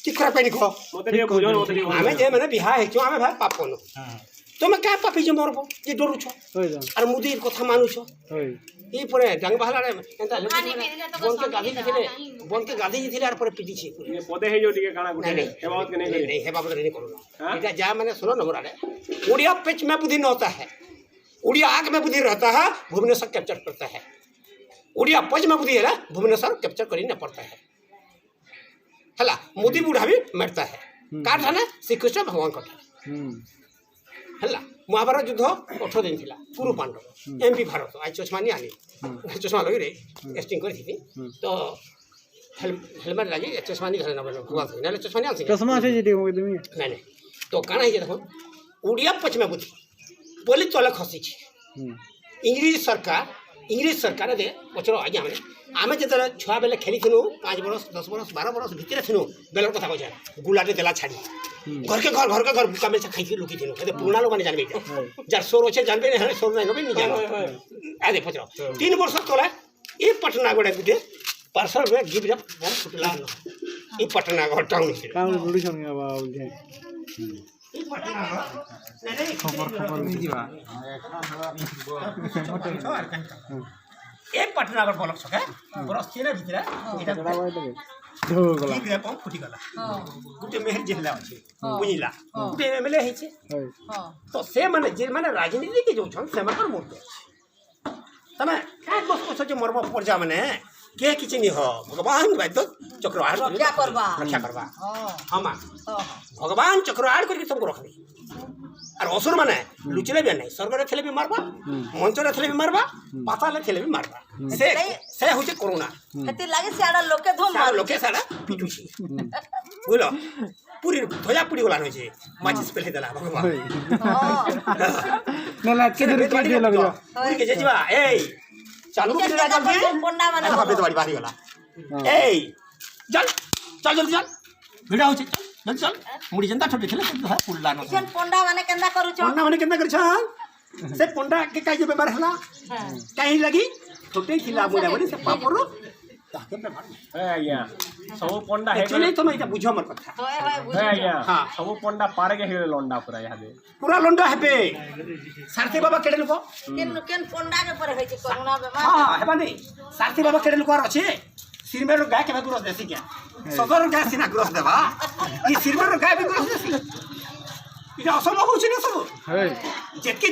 कि खराब पानी खो आमे जे माने बिहा हेचो आमे भाई पाप कोन तुम क्या पापी जे मरबो जे डरू छ और मुदी कथा मानु छ ई परे डांग बहला रे एंता बन के गादी दिथिले और परे पिटी छी पदे हे जो टिके काना गुटे हेबावत के नहीं हेबावत नहीं करू इटा जा माने सुनो नमरा रे उड़िया पिच में बुद्धि न होता है उड़िया आग में बुद्धि रहता है भुवनेश्वर कैप्चर करता है उड़िया पच में बुद्धि है ना भुवनेश्वर कैप्चर करना पड़ता है हला मोदी बूढ़ा भी मरता है काट है ना श्री कृष्ण भगवान कथा हला महाभारत युद्ध 18 दिन थिला कुरु पांडव एमपी भारत आज चश्मा नहीं आनी चश्मा लगी रे एक्टिंग करी थी तो हेलमेट लगी चश्मा नहीं घरे ना भगवान से ना चश्मा नहीं आसी चश्मा से जी हो तुम नहीं तो काना है देखो उड़िया पच में बुद्धि बोली तले खसी छी इंग्लिश सरकार दे पचरो आज्ञा माने आमे जते छुआ बेले खेली थिनु 5 बरस 10 बरस 12 बरस भितर थिनु बेलर कथा कहै गुलाटे देला छाड़ी घर के घर बुका में खाई के लुकी थिनु एते पुराना लोग माने जानबे जार सोर होछे जानबे नहीं सोर नहीं नबे नहीं जानो आदे पचरो 3 वर्ष तले ई पटना गोडे गुटे पार्सल में गिब जब बम फुटला ई पटना गो टाउन से काम बुडी सन बाबू जे ई पटना गो नहीं खबर नहीं दिवा एक पटना गो बोलक सके बरस छे ना भितरा एटा धो गला गिब बम फुटी गला गुटे मेहर जेहला अछि बुझिला गुटे एमएलए हेछे तो से माने जे माने राजनीति के जो छन से माने मूर्ति तमे का बस जे मरबो परजा माने के किछि नि हो भगवान वैद्य चक्रवाड़ रक्षा करबा हम भगवान चक्रवाड़ करके तुमको रखबे और असुर माने लुचले भी नहीं स्वर्ग रे थले भी मारबा मंच रे थले भी मारबा पाताल रे थले भी मारबा से होचे कोरोना हती लागे साडा लोके धोम लोके साडा पिटुची बुझलो पूरी ध्वजा पूरी वाला होय छे माचिस पहले देला भगवान नला के दूर के दे लगलो पूरी के जेबा ए चालू के राजा भी पंडा माने भाबे तो बारी वाला ए चल जल्दी चल भिड़ा होचे चल चल मुड़ी जनता ठोके खेले तो पुल्ला न केन पंडा माने केंदा करू छ पंडा माने केंदा कर छ से पंडा के काई जे बेमार हला काई लगी छोटे खिला मुड़ा बनी से पापरो ताके पे मार ए आया सब पंडा हे एक्चुअली तुम इटा बुझो मत कथा होय होय ए आया हां सब पंडा पार के हे लंडा पूरा यहाँ दे पूरा लंडा हेबे सारथी बाबा केडे लोक केन पंडा के पर होय छ कोरोना बेमार हां हेबा नहीं सारथी बाबा केडे लोक अछि सिरमेर गाय के गुरस देसी क्या सदर गाय सिना गुरस देबा ई सिरमेर गाय भी गुरस देसी इटा असम होछि न सब है जेकी